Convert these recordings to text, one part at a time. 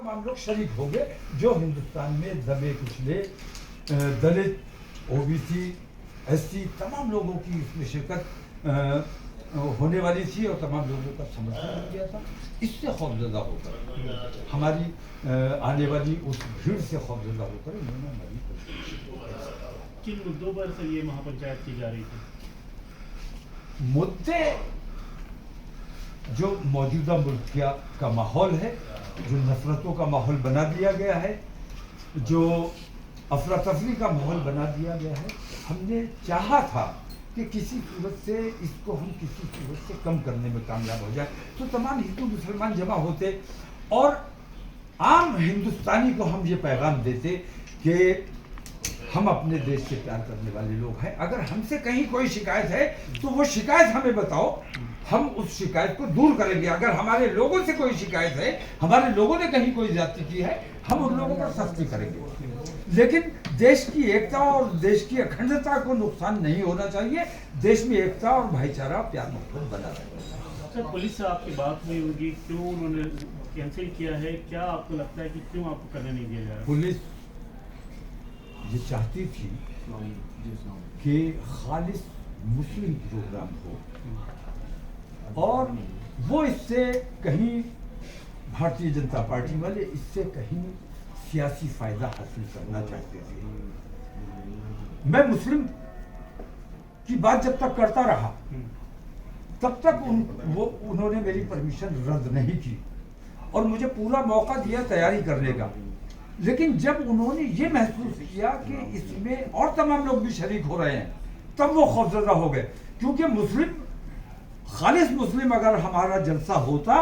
तमाम लोग शरीक होंगे जो हिंदुस्तान में दबे कुचले दलित, ओबीसी, एससी तमाम लोगों की इसमें शिरकत होने वाली थी और तमाम लोगों का समर्थन हो गया था। इससे खौफजदा होकर हमारी आने वाली उस भीड़ से खौफजदा होकर उन्होंने हमारी किन मुद्दों पर सर ये महापंचायत की जा रही थी? मुद्दे जो मौजूदा मुल्क का माहौल है, जो नफरतों का माहौल बना दिया गया है, जो अफरा तफरी का माहौल बना दिया गया है, हमने चाहा था कि किसी सूरत से इसको हम किसी सूरत से कम करने में कामयाब हो जाए। तो तमाम हिंदू मुसलमान जमा होते और आम हिंदुस्तानी को हम ये पैगाम देते कि हम अपने देश से प्यार करने वाले लोग हैं। अगर हमसे कहीं कोई शिकायत है तो वो शिकायत हमें बताओ, हम उस शिकायत को दूर करेंगे। अगर हमारे लोगों से कोई शिकायत है, हमारे लोगों ने कहीं कोई ज्यादती की है, हम उन लोगों पर सख्ती करेंगे। लेकिन देश की एकता और देश की अखंडता को नुकसान नहीं होना चाहिए। देश में एकता और भाईचारा प्यार मोहब्बत बना रहे। सर, पुलिस से आपकी बात हुई होगी, क्यों उन्होंने कैंसिल किया है? क्या आपको लगता है कि क्यों आपको करने नहीं दिया जा रहा? पुलिस ये चाहती थी कि खालिस मुस्लिम प्रोग्राम हो और वो इससे कहीं भारतीय जनता पार्टी वाले इससे कहीं सियासी फायदा हासिल करना चाहते थे। मैं मुस्लिम की बात जब तक करता रहा तब तक उन्होंने मेरी परमिशन रद्द नहीं की और मुझे पूरा मौका दिया तैयारी करने का। लेकिन जब उन्होंने ये महसूस किया कि इसमें और तमाम लोग भी शरीक हो रहे हैं, तब वो खौफजदा हो गए। क्योंकि मुस्लिम, खालिस मुस्लिम अगर हमारा जलसा होता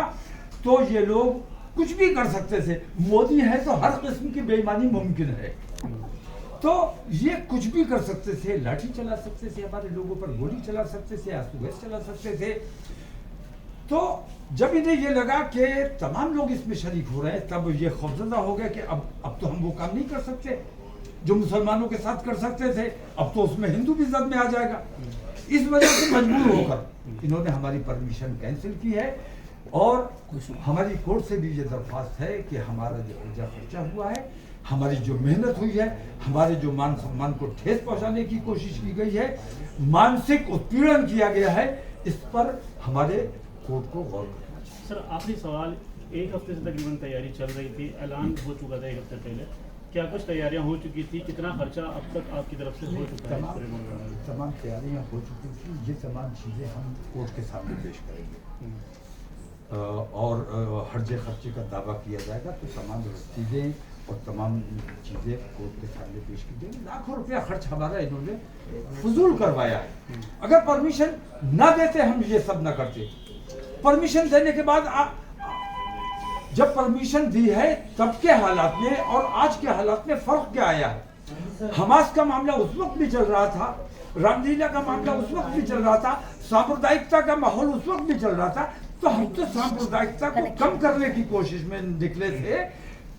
तो ये लोग कुछ भी कर सकते थे। मोदी है तो हर किस्म की बेईमानी मुमकिन है, तो ये कुछ भी कर सकते थे, लाठी चला सकते थे, हमारे लोगों पर गोली चला सकते थे, आंसू गैस चला सकते थे। तो जब इन्हें ये लगा कि तमाम लोग इसमें शरीक हो रहे हैं, तब ये खौफजदा हो गया कि अब तो हम वो काम नहीं कर सकते जो मुसलमानों के साथ कर सकते थे। अब तो उसमें हिंदू भी जद में आ जाएगा। इस वजह से मजबूर होकर इन्होंने हमारी परमिशन कैंसिल की है और हमारी कोर्ट से भी ये दरख्वास्त है कि हमारा जो कर्जा खर्चा हुआ है, हमारी जो मेहनत हुई है, हमारे जो मान सम्मान को ठेस पहुंचाने की कोशिश की गई है, मानसिक उत्पीड़न किया गया है, इस पर हमारे कोर्ट को गौर करना चाहिए। सर, आखिरी सवाल, एक हफ्ते से तकरीबन तैयारी चल रही थी, ऐलान हो चुका था एक हफ्ते पहले, क्या कुछ तैयारियां हो चुकी थी? कितना खर्चा अब तक आपकी तरफ से हो चुका है? तमाम तैयारियां हो चुकी थी। ये तमाम चीज़ें हम कोर्ट के सामने पेश करेंगे और हर्जे खर्चे का दावा किया जाएगा तो तमाम रसीदें और तमाम चीज़ें कोर्ट के सामने पेश की जाएंगी। लाखों रुपया खर्च हमारा इन्होंने फजूल करवाया है। अगर परमिशन ना देते हम ये सब ना करते। परमिशन देने के बाद जब परमिशन दी है तब के हालात में और आज के हालात में फर्क क्या आया है? हमास का मामला उस वक्त भी चल रहा था, रामलीला का मामला उस वक्त भी चल रहा था, सांप्रदायिकता का माहौल उस वक्त भी चल रहा था। तो हम तो सांप्रदायिकता को कम करने की कोशिश में निकले थे।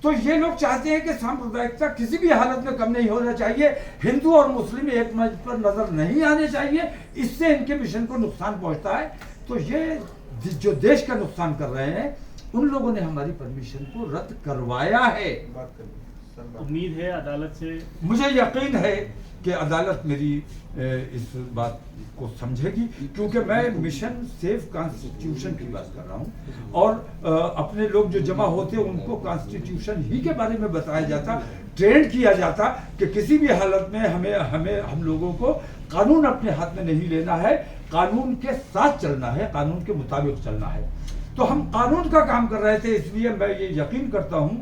तो ये लोग चाहते हैं कि सांप्रदायिकता किसी भी हालत में कम नहीं होना चाहिए, हिंदू और मुस्लिम एक मंच पर नजर नहीं आने चाहिए, इससे इनके मिशन को नुकसान पहुंचता है। तो ये जो देश का नुकसान कर रहे हैं उन लोगों ने हमारी परमिशन को रद्द करवाया है। उम्मीद है अदालत से, मुझे यकीन है कि अदालत मेरी इस बात को समझेगी, क्योंकि मैं मिशन सेफ कॉन्स्टिट्यूशन की बात कर रहा हूं और अपने लोग जो जमा होते उनको कॉन्स्टिट्यूशन ही के बारे में बताया जाता, ट्रेन किया जाता कि किसी भी हालत में हम लोगों को कानून अपने हाथ में नहीं लेना है, कानून के साथ चलना है, कानून के मुताबिक चलना है। तो हम कानून का काम कर रहे थे। इसलिए मैं ये यकीन करता हूं